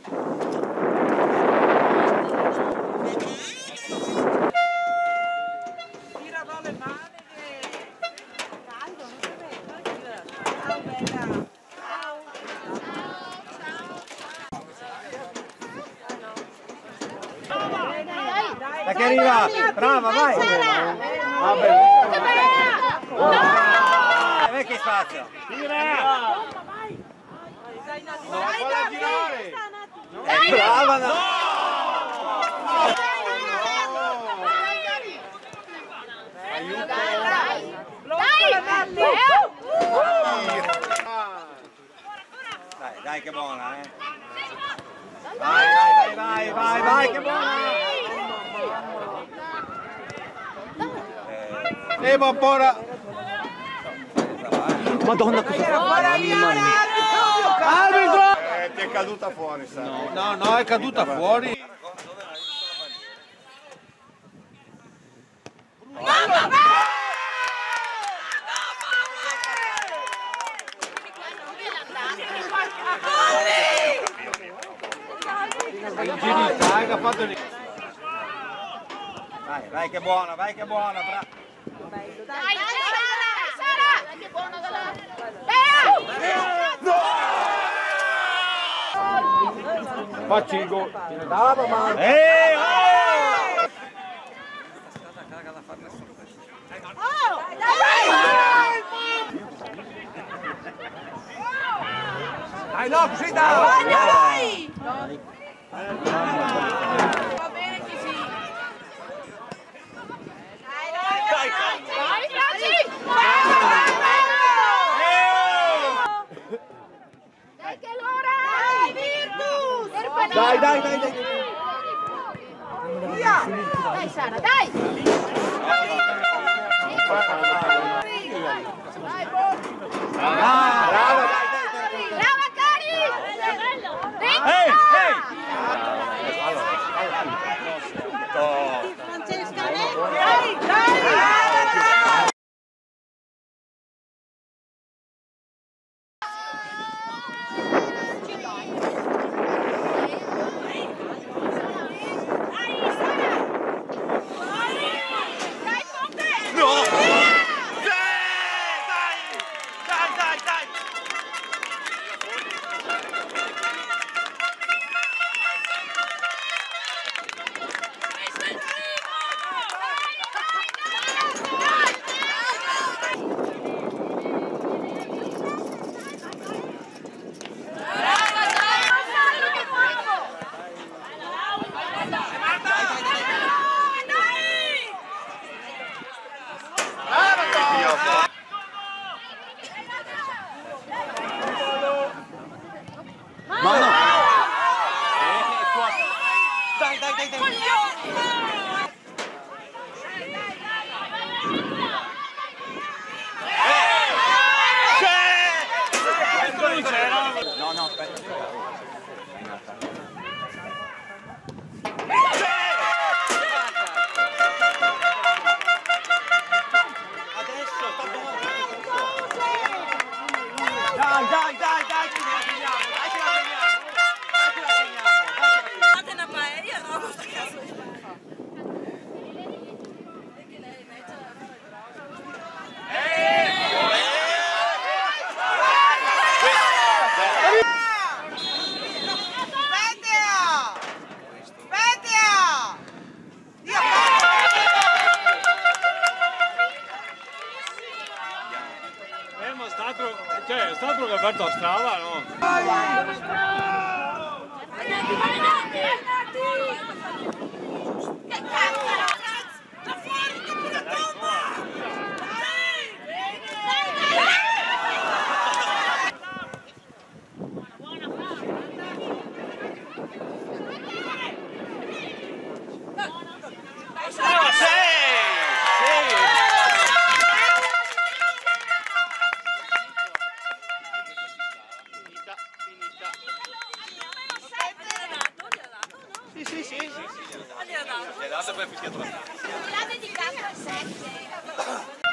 Tira dalle maniche. Caldo, non si vede. Ciao bella. Dai che arriva! Brava, vai! Vabbè! Vedi che spazio! Tira! Brava! No! Dai che buona, eh! Vai, che buona! Evapora! Madonna, cosa fa? Arbitro! Ti è caduta fuori, sai? No, è caduta fuori. Dai, che ha fatto lì. Vai che buona, brava. Dai, Sara! Che buona dalla... Facci il gol. Brava, ma... Dai, no, così dai! Va bene così. Dai, Franci! Dai che allora! Dai, Virtus! Dai! Via! Dai, Sara, dai! Dai, Brava, brava, Cari! Francesca, dai! Ma no! No, aspetta. Adesso sta buono. Dai, che la teniamo. Fate una paella, no? Questa casa. È stato che ha aperto la strada, no? Che cazzo! Da fuori, dopo la tomba! Sì. Gli ha dato. Gli ha dato e poi ha fischiato la strada. L'ha dedicato a 7.